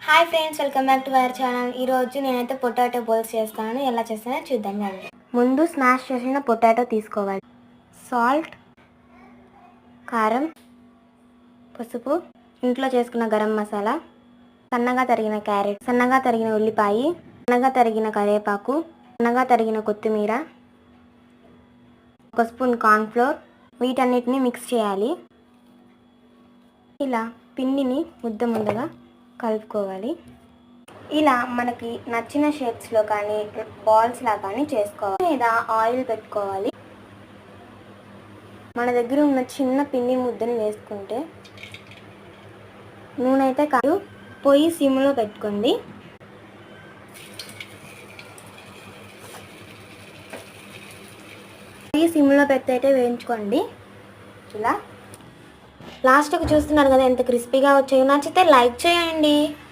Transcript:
Hi friends, welcome back to our channel. ఈరోజు నేనైతే potato బోల్స్ చేస్తాను. ఎలా చేస్తానో చూద్దాం రండి. ముందు స్మాష్ చేసిన పొటాటో తీసుకోవాలి. సాల్ట్, కారం, పసుపు, ఇంట్లో చేసుకున్న గరం మసాలా, సన్నగా తరిగిన క్యారెట్, సన్నగా తరిగిన ఉల్లిపాయ, సన్నగా తరిగిన కరివేపాకు, సన్నగా తరిగిన కొత్తిమీర, 1 స్పూన్ కార్న్ఫ్లోర్. వీటన్నిటిని మిక్స్ చేయాలి. ఇలా పిండిని ముద్దగా కలుపుకోవాలి. ఇలా మనకి నచ్చిన షేప్స్లో కానీ బాల్స్లా కానీ చేసుకోవాలి. లేదా ఆయిల్ పెట్టుకోవాలి. మన దగ్గర ఉన్న చిన్న పిండి ముద్దని వేసుకుంటే నూనె అయితే కాదు, పొయ్యి సిమ్లో పెట్టుకోండి. పొయ్యి సిమ్లో పెట్టి అయితే వేయించుకోండి. ఇలా లాస్ట్కి చూస్తున్నారు కదా ఎంత క్రిస్పీగా వచ్చాయో. నచ్చితే లైక్ చేయండి.